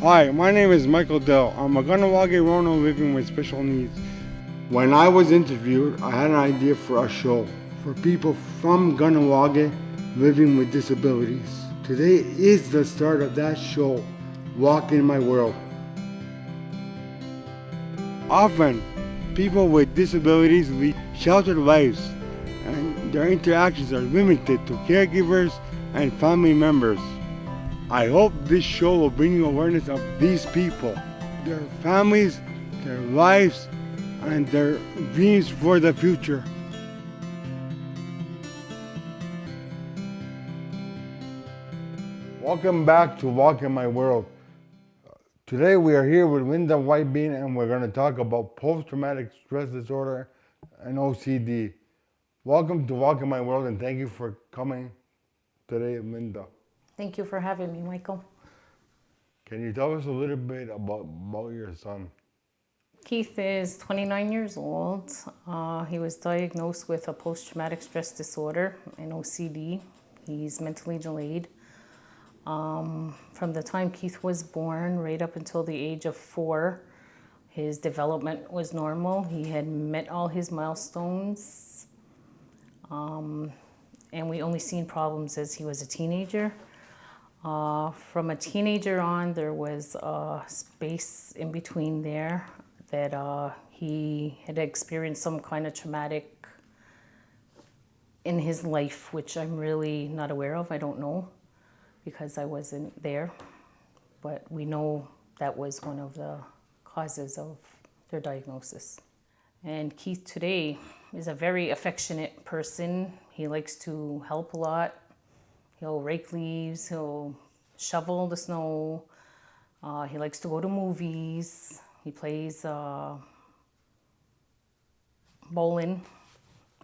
Hi, my name is Michael Dell. I'm a Ganawagi Rono living with special needs. When I was interviewed, I had an idea for a show for people from Ganawagi living with disabilities. Today is the start of that show, Walk in My World. Often, people with disabilities lead sheltered lives, and their interactions are limited to caregivers and family members. I hope this show will bring you awareness of these people, their families, their lives, and their dreams for the future. Welcome back to Walk in My World. Today we are here with Linda Whitebean and we're going to talk about post-traumatic stress disorder and OCD. Welcome to Walk in My World and thank you for coming today, Linda. Thank you for having me, Michael. Can you tell us a little bit about your son? Keith is 29 years old. He was diagnosed with a post-traumatic stress disorder, an OCD. He's mentally delayed. From the time Keith was born, right up until the age of 4, his development was normal. He had met all his milestones. And we only seen problems as he was a teenager. From a teenager on, there was a space in between there that he had experienced some kind of traumatic in his life, which I'm really not aware of. I don't know because I wasn't there. But we know that was one of the causes of their diagnosis. And Keith today is a very affectionate person. He likes to help a lot. He'll rake leaves, he'll shovel the snow, he likes to go to movies, he plays bowling,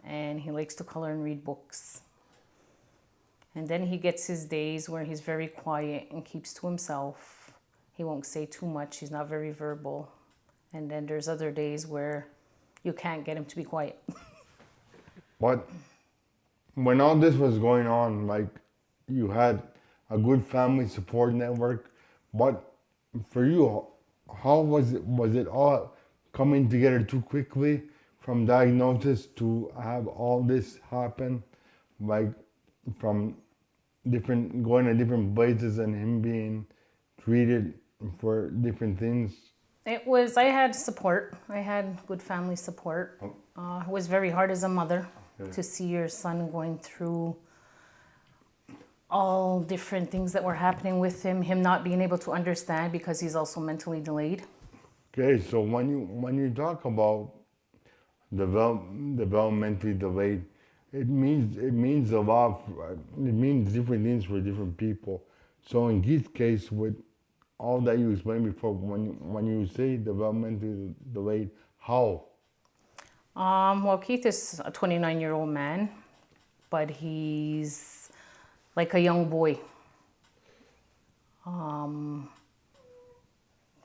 and he likes to color and read books. And then he gets his days where he's very quiet and keeps to himself. He won't say too much, he's not very verbal. And then there's other days where you can't get him to be quiet. But when all this was going on, like you had a good family support network, but for you, how was it? Was it all coming together too quickly from diagnosis to have all this happen, like from different going to different places and him being treated for different things? I had support. I had good family support. It was very hard as a mother to see your son going through all different things that were happening with him not being able to understand because he's also mentally delayed. Okay, so when you talk about developmentally delayed, it means a lot. It means different things for different people. So in Keith's case, with all that you explained before, when you say developmentally delayed, how? Well, Keith is a 29-year-old man, but he's like a young boy.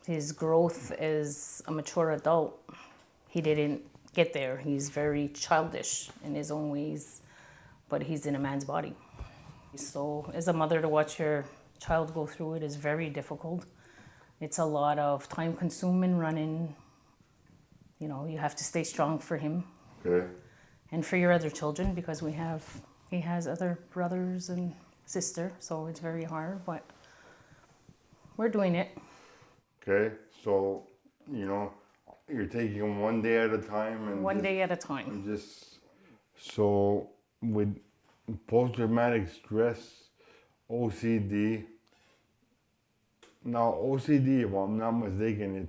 His growth as a mature adult, he didn't get there. He's very childish in his own ways, but he's in a man's body. So as a mother, to watch your child go through it is very difficult. It's a lot of time consuming running. You know, you have to stay strong for him. Okay. And for your other children, because he has other brothers and sister, so it's very hard, but we're doing it. Okay. So you're taking them one day at a time and One day at a time. and just so with post-traumatic stress, OCD. Now OCD, if I'm not mistaken,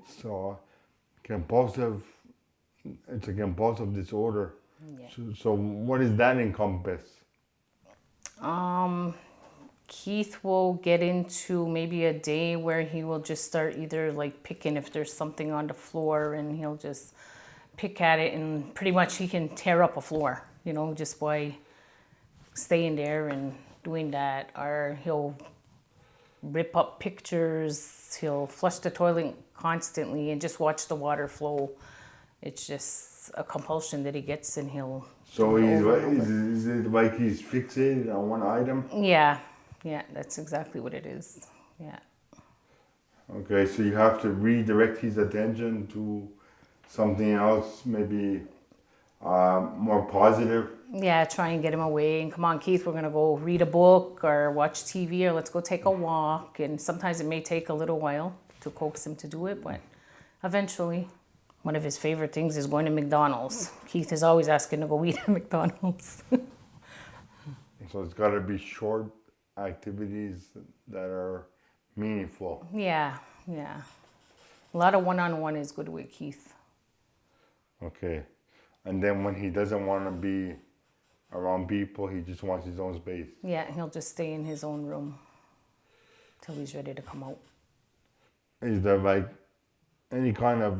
compulsive. It's a compulsive disorder. Yeah. So what does that encompass? Keith will get into maybe a day where he will just start either like picking if there's something on the floor and he'll just pick at it, and pretty much he can tear up a floor, just by staying there and doing that. Or he'll rip up pictures, he'll flush the toilet constantly and just watch the water flow. It's just a compulsion that he gets, and he'll So do it he's over like, and over. is it like he's fixated on one item? Yeah, that's exactly what it is. Yeah. Okay, so you have to redirect his attention to something else, maybe more positive. Yeah, try and get him away and come on, Keith, we're gonna go read a book or watch TV or let's go take a walk. And sometimes it may take a little while to coax him to do it, but eventually. One of his favorite things is going to McDonald's. Keith is always asking to go eat at McDonald's. So it's got to be short activities that are meaningful. Yeah, yeah. A lot of one-on-one is good with Keith. Okay. And then when he doesn't want to be around people, he just wants his own space. Yeah, he'll just stay in his own room till he's ready to come out. Is there like any kind of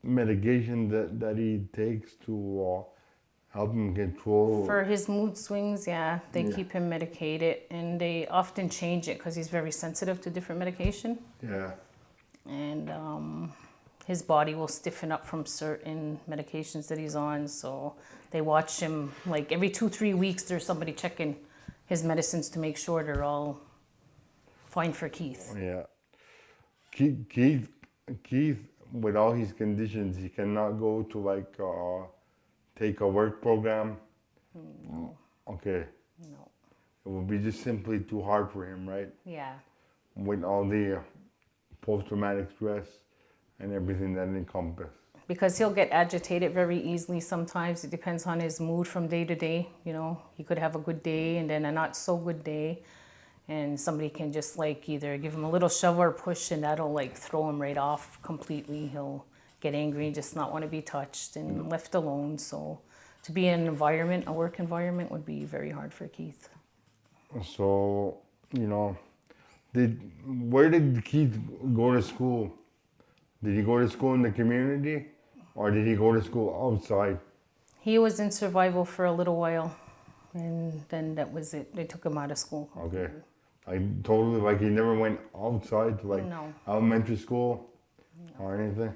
medication that he takes to help him control? For his mood swings, yeah, they Yeah. keep him medicated and they often change it because he's very sensitive to different medication. Yeah. And his body will stiffen up from certain medications that he's on. So they watch him like every 2-3 weeks. There's somebody checking his medicines to make sure they're all fine for Keith. Yeah. Keith, with all his conditions, he cannot go to like take a work program. No, Okay. no. It would be just simply too hard for him, right? Yeah, With all the post-traumatic stress and everything that encompasses. because he'll get agitated very easily sometimes. It depends on his mood from day to day. You know, he could have a good day and then a not so good day. And somebody can just like either give him a little shove or push and that'll like throw him right off completely. He'll get angry and just not want to be touched and left alone. So to be in an environment, a work environment would be very hard for Keith. So, where did Keith go to school? Did he go to school in the community or did he go to school outside? He was in survival for a little while and then that was it. They took him out of school. Okay. Like he never went outside to like No. elementary school or anything.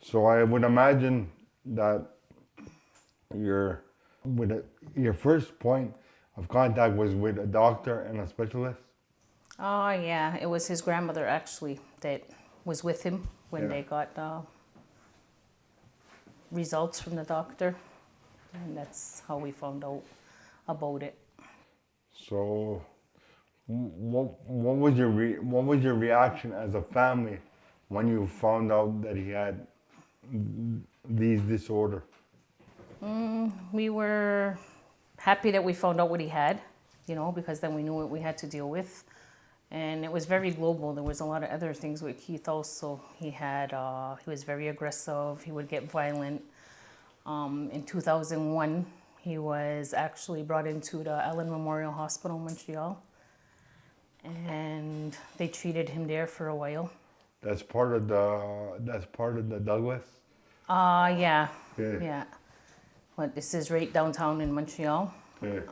So I would imagine that your first point of contact was with a doctor and a specialist. Oh, yeah. It was his grandmother actually that was with him when Yeah. they got results from the doctor. And that's how we found out about it. So, what was your reaction as a family when you found out that he had these disorder? We were happy that we found out what he had, because then we knew what we had to deal with. And it was very global. There was a lot of other things with Keith also. He was very aggressive. He would get violent. In 2001, he was actually brought into the Ellen Memorial Hospital in Montreal. And they treated him there for a while. That's part of the Douglas. Yeah. Okay. Yeah. But this is right downtown in Montreal. Okay.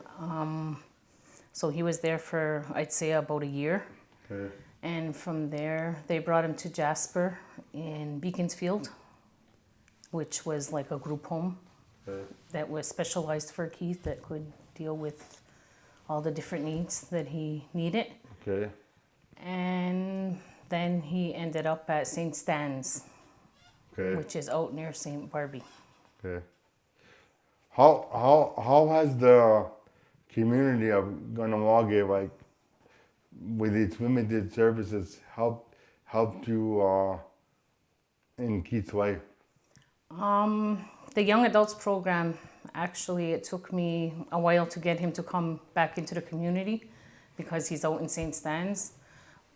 So he was there for, I'd say, about a year. Okay. And from there, they brought him to Jasper in Beaconsfield, which was like a group home Okay. that was specialized for Keith that could deal with all the different needs that he needed. Okay. And then he ended up at St. Stan's, Okay. which is out near St. Barbie. Okay. How has the community of Ganawage, like with its limited services, helped you in Keith's life? The young adults program, actually, it took me a while to get him to come back into the community because he's out in St. Stan's.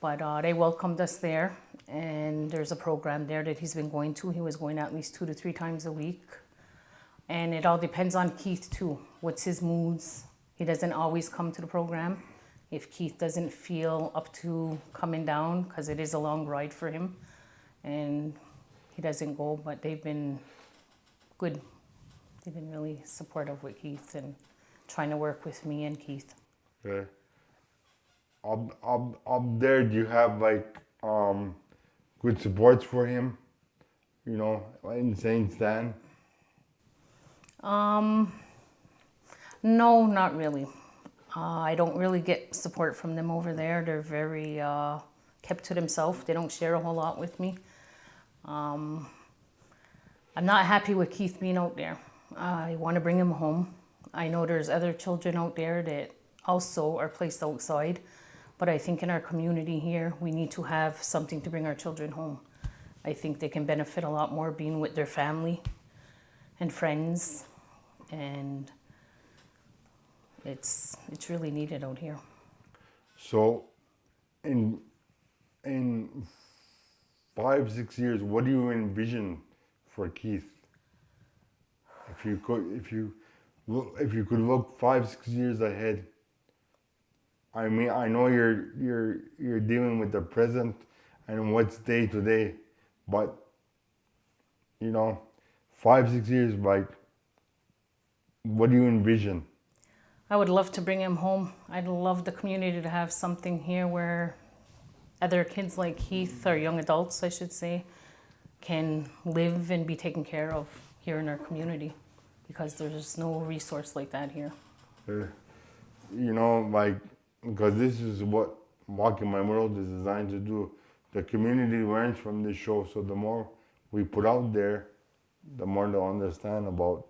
But they welcomed us there, and there's a program there that he's been going to. He was going at least 2 to 3 times a week. And it all depends on Keith too. What's his moods? He doesn't always come to the program. If Keith doesn't feel up to coming down, because it is a long ride for him, and he doesn't go, but they've been good. They've been really supportive with Keith and trying to work with me and Keith. Okay. Up there, do you have like good supports for him? In St. Stan? No, not really. I don't really get support from them over there. They're very kept to themselves. They don't share a whole lot with me. I'm not happy with Keith being out there. I want to bring him home. I know there's other children out there that also are placed outside, but I think in our community here, we need to have something to bring our children home. I think they can benefit a lot more being with their family and friends, and it's really needed out here. So, in 5-6 years, what do you envision for Keith? If you could look 5-6 years ahead. I mean, I know you're dealing with the present and what's day to day, but 5-6 years, like, what do you envision? I would love to bring him home. I'd love the community to have something here where other kids like Keith, or young adults, I should say, can live and be taken care of here in our community, because there's no resource like that here. Because this is what Walking My World is designed to do. The community learns from this show, so the more we put out there, the more they'll understand about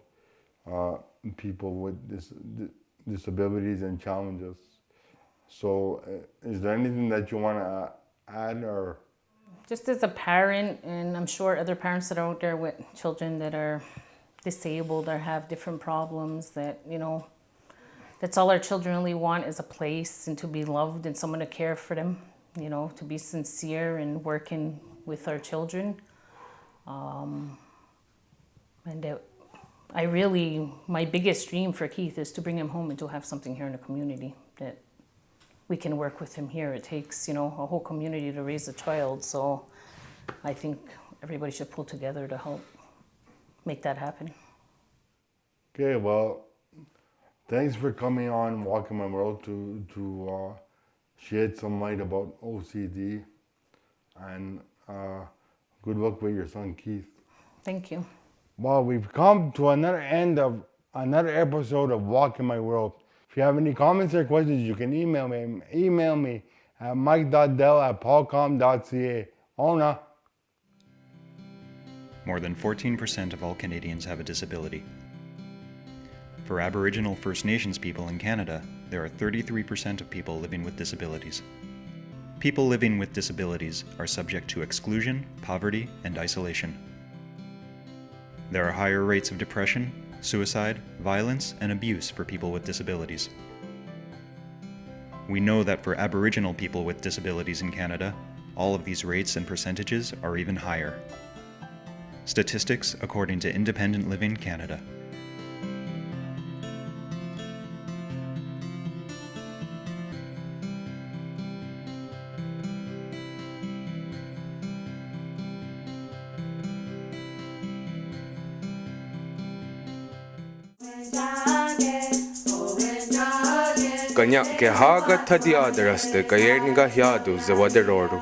people with disabilities and challenges. So is there anything that you want to add, or? Just as a parent, and I'm sure other parents that are out there with children that are disabled or have different problems, that, that's all our children really want, is a place and to be loved and someone to care for them, to be sincere and working with our children. My biggest dream for Keith is to bring him home and to have something here in the community that we can work with him here. It takes, a whole community to raise a child, so I think everybody should pull together to help make that happen. Okay, well, thanks for coming on Walking My World to shed some light about OCD, and good luck with your son Keith. Thank you. Well, we've come to another end of another episode of Walking My World. If you have any comments or questions, you can email me. Email me at mike.dell@paulcom.ca. Ona. More than 14% of all Canadians have a disability. For Aboriginal First Nations people in Canada, there are 33% of people living with disabilities. People living with disabilities are subject to exclusion, poverty, and isolation. There are higher rates of depression, suicide, violence, and abuse for people with disabilities. We know that for Aboriginal people with disabilities in Canada, all of these rates and percentages are even higher. Statistics according to Independent Living Canada. Kanya ke haga thadi adraste kayerniga yadu zawaderodu.